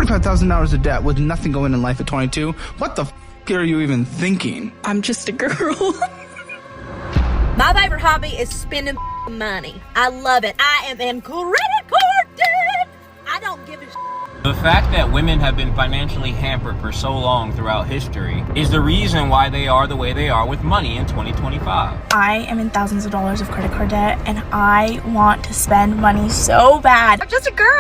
$45,000 of debt with nothing going in life at 22. What the f*** are you even thinking? I'm just a girl. My favorite hobby is spending money. I love it. I am in credit card debt. I don't give a shit. The fact that women have been financially hampered for so long throughout history is the reason why they are the way they are with money in 2025. I am in thousands of dollars of credit card debt, and I want to spend money so bad. I'm just a girl.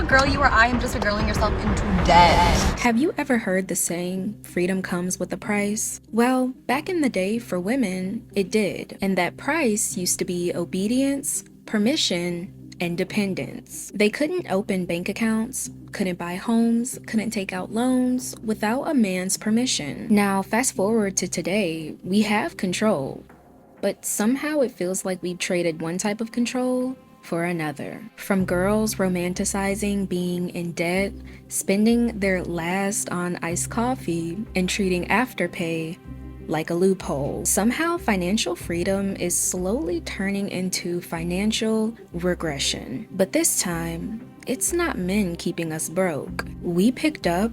Girl, you or I am just a girling yourself into debt. Have you ever heard the saying, freedom comes with a price? Well, back in the day for women, it did. And that price used to be obedience, permission, and dependence. They couldn't open bank accounts, couldn't buy homes, couldn't take out loans without a man's permission. Now, fast forward to today, we have control, but somehow it feels like we've traded one type of control for another. From girls romanticizing being in debt, spending their last on iced coffee, and treating Afterpay like a loophole. Somehow financial freedom is slowly turning into financial regression. But this time, it's not men keeping us broke. We picked up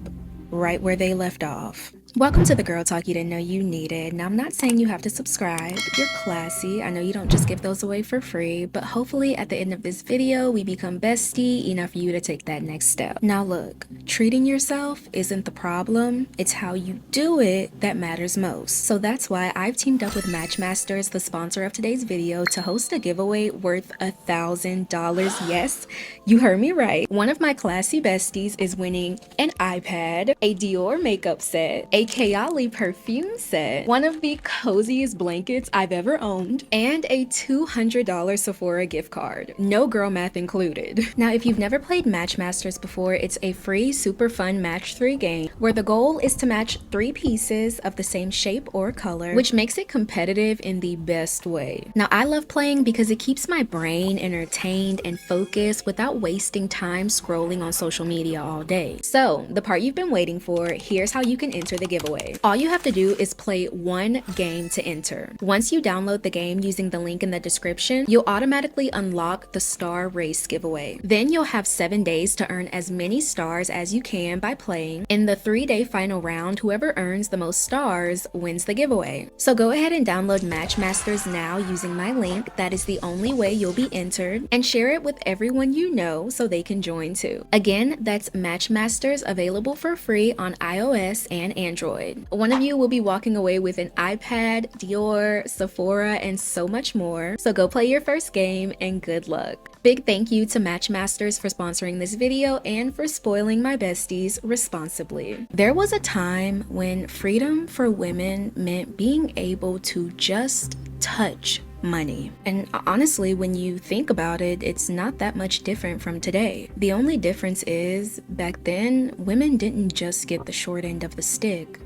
right where they left off. Welcome to the Girl Talk you didn't know you needed. Now, I'm not saying you have to subscribe. You're classy. I know you don't just give those away for free, but hopefully at the end of this video, we become bestie enough for you to take that next step. Now look, treating yourself isn't the problem. It's how you do it that matters most. So that's why I've teamed up with Matchmasters, the sponsor of today's video, to host a giveaway worth $1,000. Yes, you heard me right. One of my classy besties is winning an iPad, a Dior makeup set, a Kayali perfume set, one of the coziest blankets I've ever owned, and a $200 Sephora gift card. No girl math included. Now, if you've never played Matchmasters before, it's a free, super fun match 3 game where the goal is to match 3 pieces of the same shape or color, which makes it competitive in the best way. Now, I love playing because it keeps my brain entertained and focused without wasting time scrolling on social media all day. So, the part you've been waiting for, here's how you can enter the giveaway. All you have to do is play 1 game to enter. Once you download the game using the link in the description, you'll automatically unlock the star race giveaway. Then you'll have 7 days to earn as many stars as you can by playing. In the 3-day final round, whoever earns the most stars wins the giveaway. So go ahead and download Matchmasters now using my link. That is the only way you'll be entered, and share it with everyone you know so they can join too. Again, that's Matchmasters, available for free on iOS and Android. One of you will be walking away with an iPad, Dior, Sephora, and so much more. So go play your first game and good luck. Big thank you to Matchmasters for sponsoring this video and for spoiling my besties responsibly. There was a time when freedom for women meant being able to just touch money. And honestly, when you think about it, it's not that much different from today. The only difference is, back then, women didn't just get the short end of the stick.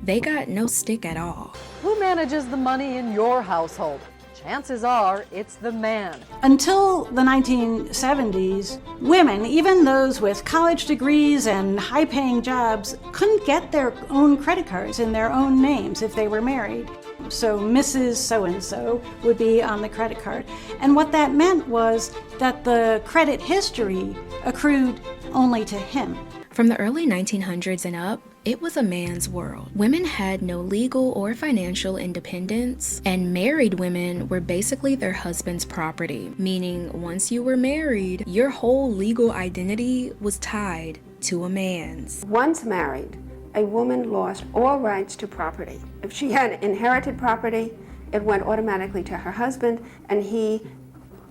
They got no stick at all. Who manages the money in your household? Chances are it's the man. Until the 1970s, women, even those with college degrees and high-paying jobs, couldn't get their own credit cards in their own names if they were married. So Mrs. So-and-so would be on the credit card. And what that meant was that the credit history accrued only to him. From the early 1900s and up, it was a man's world. Women had no legal or financial independence, and married women were basically their husband's property, meaning once you were married, your whole legal identity was tied to a man's. Once married, a woman lost all rights to property. If she had inherited property, it went automatically to her husband, and he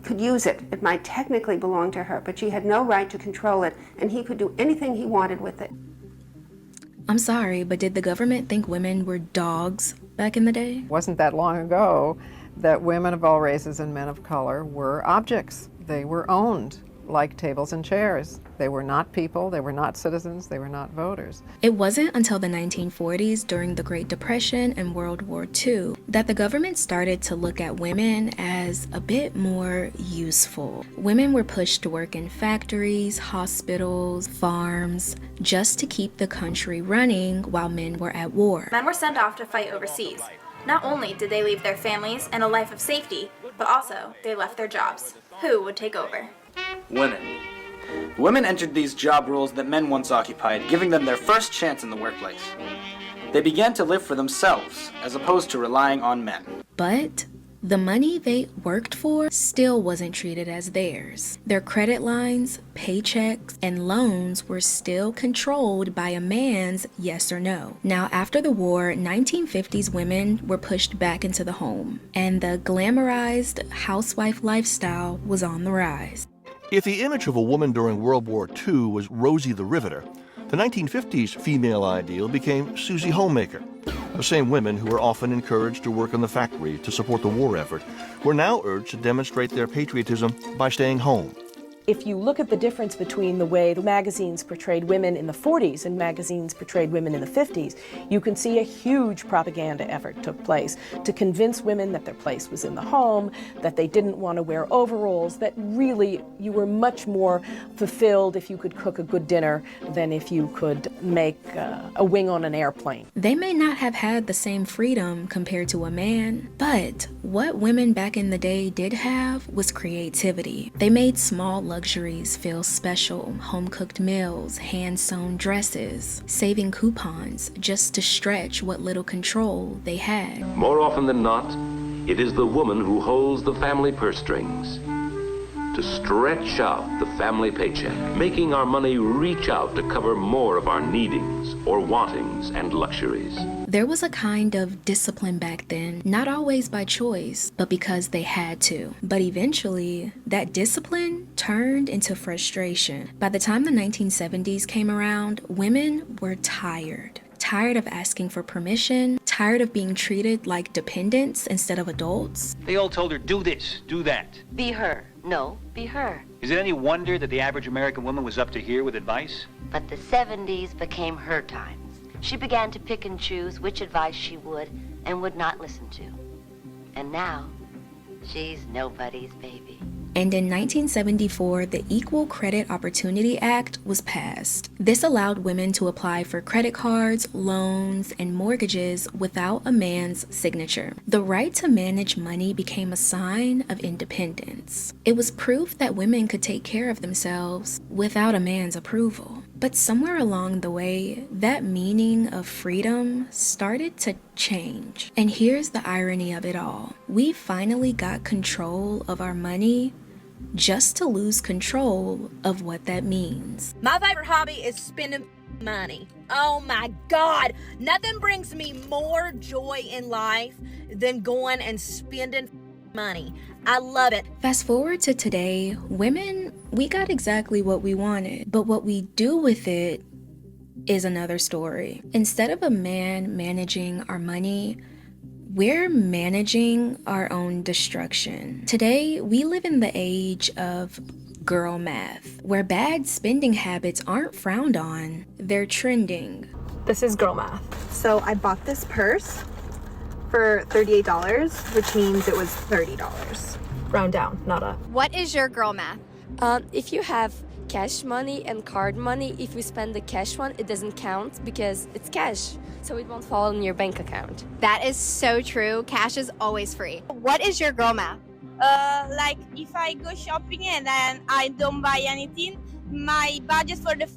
could use it. It might technically belong to her, but she had no right to control it, and he could do anything he wanted with it. I'm sorry, but did the government think women were dogs back in the day? It wasn't that long ago that women of all races and men of color were objects. They were owned like tables and chairs. They were not people, they were not citizens, they were not voters. It wasn't until the 1940s, during the Great Depression and World War II, that the government started to look at women as a bit more useful. Women were pushed to work in factories, hospitals, farms, just to keep the country running while men were at war. Men were sent off to fight overseas. Not only did they leave their families and a life of safety, but also they left their jobs. Who would take over? Women. Women entered these job roles that men once occupied, giving them their first chance in the workplace. They began to live for themselves, as opposed to relying on men. But the money they worked for still wasn't treated as theirs. Their credit lines, paychecks, and loans were still controlled by a man's yes or no. Now, after the war, 1950s women were pushed back into the home, and the glamorized housewife lifestyle was on the rise. If the image of a woman during World War II was Rosie the Riveter, the 1950s female ideal became Susie Homemaker. The same women who were often encouraged to work in the factory to support the war effort were now urged to demonstrate their patriotism by staying home. If you look at the difference between the way the magazines portrayed women in the 40s and magazines portrayed women in the 50s, you can see a huge propaganda effort took place to convince women that their place was in the home, that they didn't want to wear overalls, that really you were much more fulfilled if you could cook a good dinner than if you could make a wing on an airplane. They may not have had the same freedom compared to a man, but what women back in the day did have was creativity. They made small luxuries feel special, home-cooked meals, hand-sewn dresses, saving coupons just to stretch what little control they had. More often than not, it is the woman who holds the family purse strings to stretch out the family paycheck, making our money reach out to cover more of our needings or wantings and luxuries. There was a kind of discipline back then, not always by choice, but because they had to. But eventually, that discipline turned into frustration. By the time the 1970s came around, women were tired. Tired of asking for permission, tired of being treated like dependents instead of adults. They all told her, do this, do that. Be her. No, be her. Is it any wonder that the average American woman was up to here with advice? But the 70s became her times. She began to pick and choose which advice she would and would not listen to. And now, she's nobody's baby. And in 1974, the Equal Credit Opportunity Act was passed. This allowed women to apply for credit cards, loans, and mortgages without a man's signature. The right to manage money became a sign of independence. It was proof that women could take care of themselves without a man's approval. But somewhere along the way, that meaning of freedom started to change. And here's the irony of it all. We finally got control of our money just to lose control of what that means. My favorite hobby is spending money. Oh my God. Nothing brings me more joy in life than going and spending money. I love it. Fast forward to today, women, we got exactly what we wanted, but what we do with it is another story. Instead of a man managing our money, we're managing our own destruction. Today, we live in the age of girl math, where bad spending habits aren't frowned on, they're trending. This is girl math. So I bought this purse for $38, which means it was $30. Round down, not up. What is your girl math? If you have cash money and card money, if you spend the cash one, it doesn't count because it's cash. So it won't fall in your bank account. That is so true. Cash is always free. What is your girl math? Like if I go shopping and then I don't buy anything, my budget for the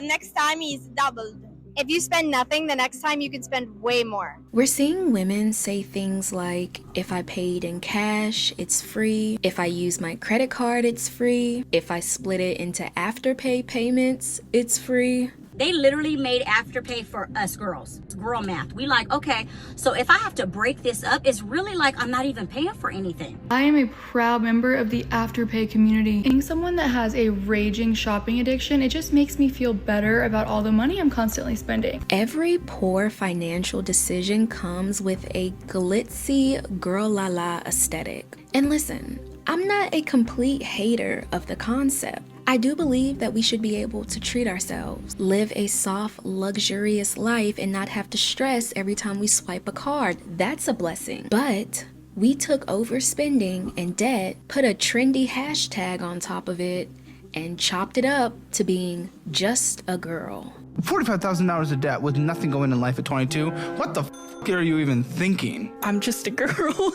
next time is doubled. If you spend nothing, the next time you can spend way more. We're seeing women say things like, if I paid in cash, it's free. If I use my credit card, it's free. If I split it into afterpay payments, it's free. They literally made Afterpay for us girls. It's girl math. We like, okay, so if I have to break this up, it's really like I'm not even paying for anything. I am a proud member of the Afterpay community. Being someone that has a raging shopping addiction, it just makes me feel better about all the money I'm constantly spending. Every poor financial decision comes with a glitzy girl la la aesthetic. And listen, I'm not a complete hater of the concept. I do believe that we should be able to treat ourselves, live a soft, luxurious life, and not have to stress every time we swipe a card. That's a blessing. But we took overspending and debt, put a trendy hashtag on top of it, and chopped it up to being just a girl. $45,000 of debt with nothing going in life at 22? What the f*** are you even thinking? I'm just a girl.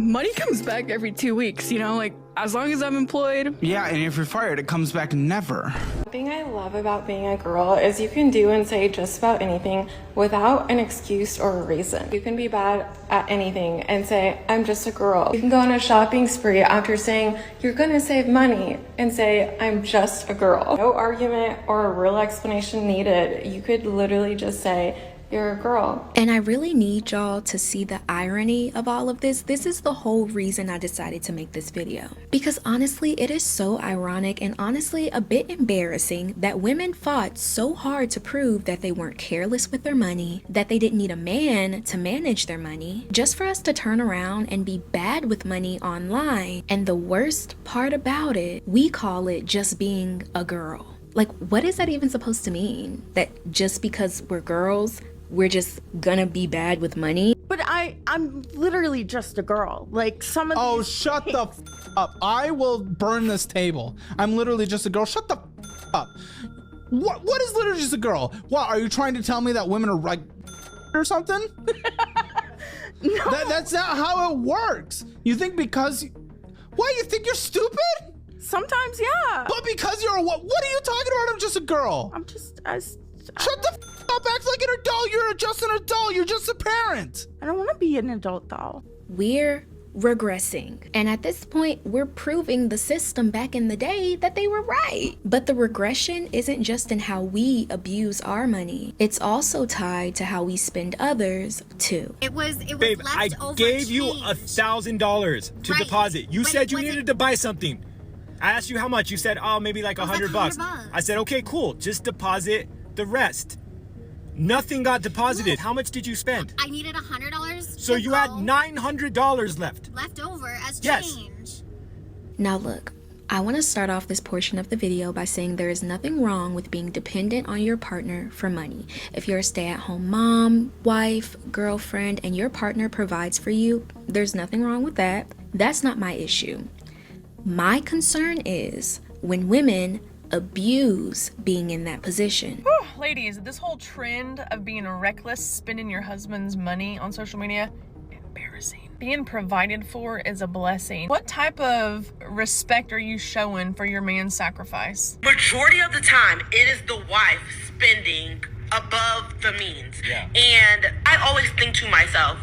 money comes back every 2 weeks, you know, like as long as I'm employed. Yeah, and if you're fired, it comes back never. The thing I love about being a girl is you can do and say just about anything without an excuse or a reason. You can be bad at anything and say, I'm just a girl. You can go on a shopping spree after saying you're gonna save money and say, I'm just a girl. No argument or a real explanation needed. You could literally just say, you're a girl. And I really need y'all to see the irony of all of this. This is the whole reason I decided to make this video. Because honestly, it is so ironic and honestly a bit embarrassing that women fought so hard to prove that they weren't careless with their money, that they didn't need a man to manage their money, just for us to turn around and be bad with money online. And the worst part about it, we call it just being a girl. Like, what is that even supposed to mean? That just because we're girls, we're just gonna be bad with money? But I'm literally just a girl. Like some of Oh, shut the f up. I will burn this table. I'm literally just a girl. Shut the f up. What is literally just a girl? What, are you trying to tell me that women are like or something? No. That's not how it works. You think because... What, you think you're stupid? Sometimes, yeah. But because you're a what are you talking about? I'm just a girl. I'm just... Shut the f up, act like an adult. You're just an adult. You're just a parent. I don't want to be an adult though. We're regressing. And at this point, we're proving the system back in the day that they were right. But the regression isn't just in how we abuse our money. It's also tied to how we spend others too. It was Babe, I gave you $1,000 to deposit. You said you needed to buy something. I asked you how much. You said, oh, maybe like $100 bucks. I said, okay, cool. Just deposit the rest. Nothing got deposited. How much did you spend? I needed $100. So you had $900 left over as change. Yes. Now look, I want to start off this portion of the video by saying there is nothing wrong with being dependent on your partner for money. If you're a stay-at-home mom, wife, girlfriend, and your partner provides for you, there's nothing wrong with that. That's not my issue. My concern is when women abuse being in that position. Ladies, this whole trend of being reckless, spending your husband's money on social media, embarrassing. Being provided for is a blessing. What type of respect are you showing for your man's sacrifice? Majority of the time, it is the wife spending above the means. Yeah. And I always think to myself,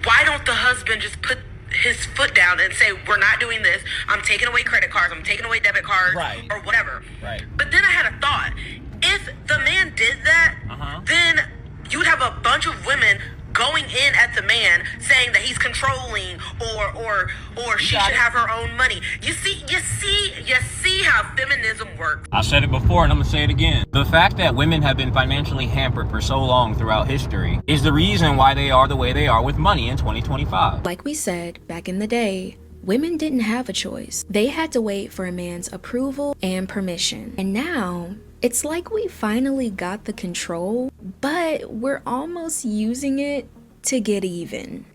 why don't the husband just put his foot down and say, we're not doing this, I'm taking away credit cards, I'm taking away debit cards, or whatever. Right. But then I had a thought. If the man did that, then you would have a bunch of women going in at the man saying that he's controlling or she should have her own money. You see how feminism works. I said it before and I'm gonna say it again. The fact that women have been financially hampered for so long throughout history is the reason why they are the way they are with money in 2025. Like we said, back in the day, women didn't have a choice. They had to wait for a man's approval and permission. And now, it's like we finally got the control, but we're almost using it to get even.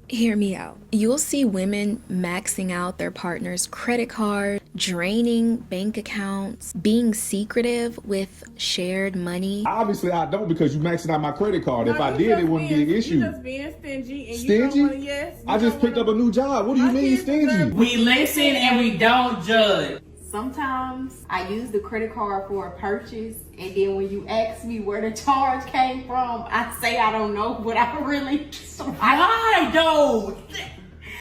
Hear me out. You'll see women maxing out their partner's credit card, draining bank accounts, being secretive with shared money. Obviously, I don't, because you maxed out my credit card. If I did, it wouldn't be an issue. You just being stingy. And Stingy? You don't wanna, I just picked up a new job. What do you mean stingy? We listen and we don't judge. Sometimes I use the credit card for a purchase, and then when you ask me where the charge came from, I say I don't know, but I really... Why though?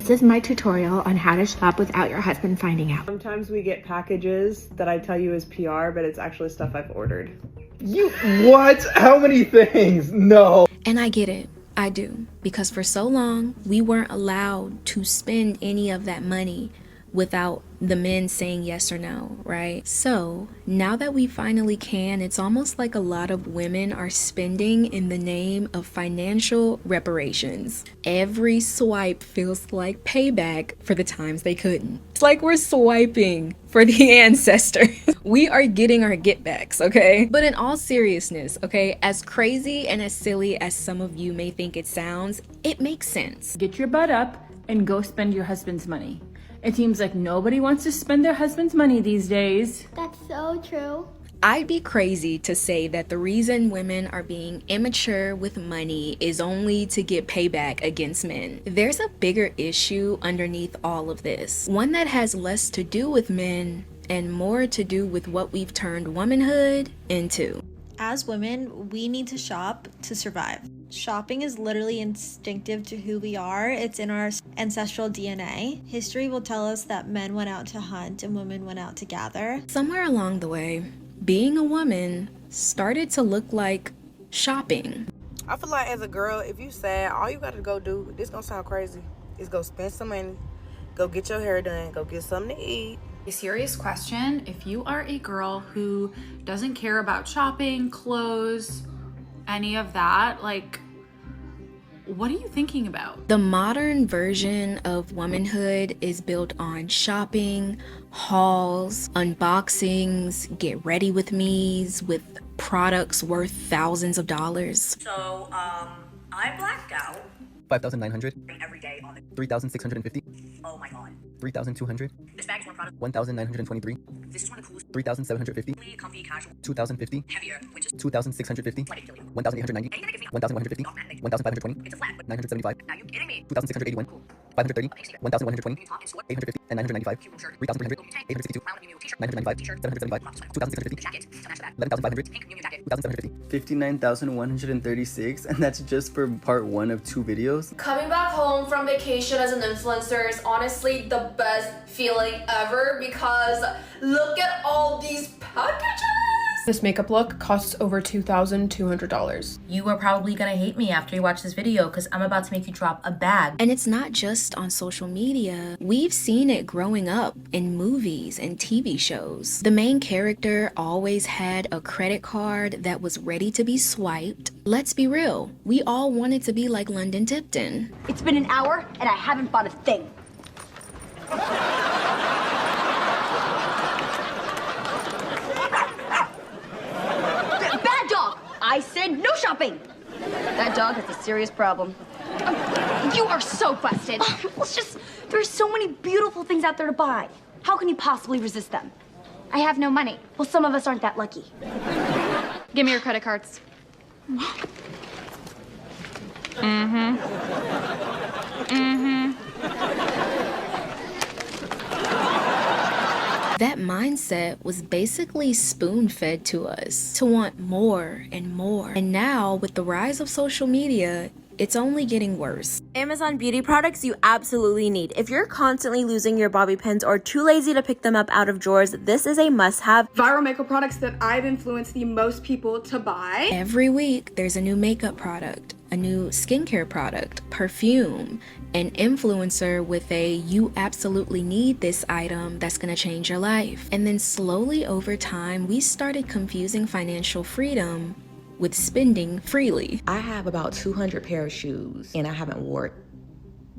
This is my tutorial on how to shop without your husband finding out. Sometimes we get packages that I tell you is PR, but it's actually stuff I've ordered. You what? How many things? No. And I get it. I do. Because for so long, we weren't allowed to spend any of that money without the men saying yes or no, right? So now that we finally can, it's almost like a lot of women are spending in the name of financial reparations. Every swipe feels like payback for the times they couldn't. It's like we're swiping for the ancestors. We are getting our get backs, okay? But in all seriousness, okay, as crazy and as silly as some of you may think it sounds, it makes sense. Get your butt up and go spend your husband's money. It seems like nobody wants to spend their husband's money these days. That's so true. I'd be crazy to say that the reason women are being immature with money is only to get payback against men. There's a bigger issue underneath all of this, one that has less to do with men and more to do with what we've turned womanhood into. As women, we need to shop to survive. Shopping is literally instinctive to who we are. It's in our ancestral DNA. History will tell us that men went out to hunt and women went out to gather. Somewhere along the way, being a woman started to look like shopping. I feel like as a girl, if you sad, all you gotta go do, this gonna sound crazy, is go spend some money, go get your hair done, go get something to eat. A serious question, if you are a girl who doesn't care about shopping, clothes, any of that, like, what are you thinking about? The modern version of womanhood is built on shopping, hauls, unboxings, get ready with me's with products worth thousands of dollars. So, I blacked out. 5,900. Every day on the 3,650. Oh my god. 3,200. This bag is more product. 1,923. This is one of the coolest. 3,750. Really comfy, casual. 2,050. Heavier, which is 2,650. 1,890. 1,150. 1,520. It's a flat. 975. Are you kidding me? 2,681. 530. 1,120. 850 and 995. 3,300. 862. 995. 775. 2,650. 11,500. 2,750. 59,136, and that's just for part 1 of 2 videos. Coming back home from vacation as an influencer is honestly the best feeling ever because look at all these packages. This makeup look costs over $2,200. You are probably gonna hate me after you watch this video because I'm about to make you drop a bag. And it's not just on social media. We've seen it growing up in movies and TV shows. The main character always had a credit card that was ready to be swiped. Let's be real, we all wanted to be like London Tipton. It's been an hour and I haven't bought a thing. Bad dog! I said no shopping! That dog has a serious problem. You are so busted. It's just, there's so many beautiful things out there to buy. How can you possibly resist them? I have no money. Well, some of us aren't that lucky. Give me your credit cards. That mindset was basically spoon-fed to us to want more and more. And now, with the rise of social media, it's only getting worse. Amazon beauty products you absolutely need. If you're constantly losing your bobby pins or too lazy to pick them up out of drawers, this is a must-have. Viral makeup products that I've influenced the most people to buy. Every week, there's a new makeup product, a new skincare product, perfume, an influencer with a you absolutely need this item that's gonna change your life. And then slowly over time, we started confusing financial freedom with spending freely. I have about 200 pair of shoes and I haven't worn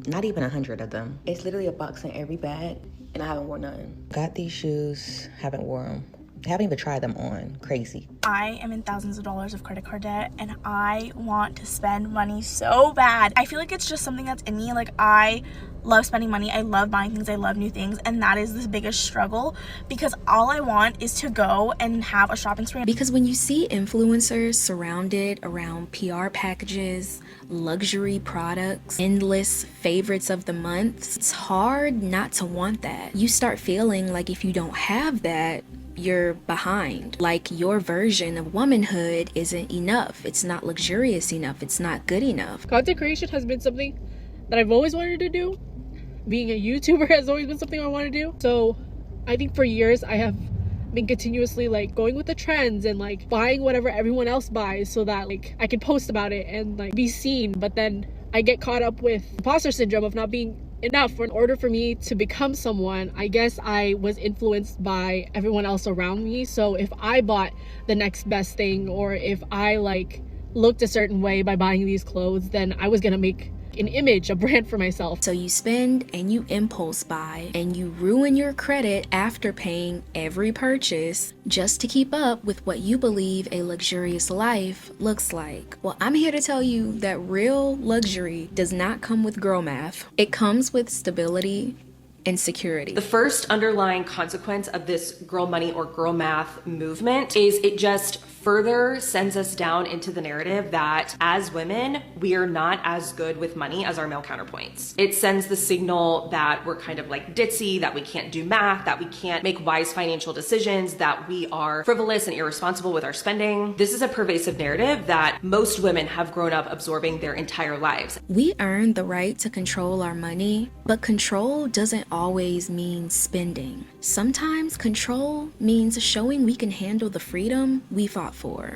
not even 100 of them. It's literally a box in every bag and I haven't worn none. Got these shoes, haven't worn them. Haven't even tried them on. Crazy. I am in thousands of dollars of credit card debt and I want to spend money so bad. I feel like it's just something that's in me. Like, I love spending money. I love buying things. I love new things. And that is the biggest struggle because all I want is to go and have a shopping spree. Because when you see influencers surrounded around PR packages, luxury products, endless favorites of the month, it's hard not to want that. You start feeling like if you don't have that, you're behind. Like your version of womanhood isn't enough. It's not luxurious enough. It's not good enough. Content creation has been something that I've always wanted to do. Being a YouTuber has always been something I want to do. So I think for years I have been continuously like going with the trends and like buying whatever everyone else buys so that like I can post about it and like be seen. But then I get caught up with imposter syndrome of not being enough. In order for me to become someone, I guess I was influenced by everyone else around me. So if I bought the next best thing or if I like looked a certain way by buying these clothes, then I was gonna make an image, a brand for myself. So you spend and you impulse buy and you ruin your credit after paying every purchase just to keep up with what you believe a luxurious life looks like. Well, I'm here to tell you that real luxury does not come with girl math. It comes with stability insecurity. The first underlying consequence of this girl money or girl math movement is it just further sends us down into the narrative that as women, we are not as good with money as our male counterpoints. It sends the signal that we're kind of like ditzy, that we can't do math, that we can't make wise financial decisions, that we are frivolous and irresponsible with our spending. This is a pervasive narrative that most women have grown up absorbing their entire lives. We earn the right to control our money, but control doesn't always mean spending. Sometimes control means showing we can handle the freedom we fought for.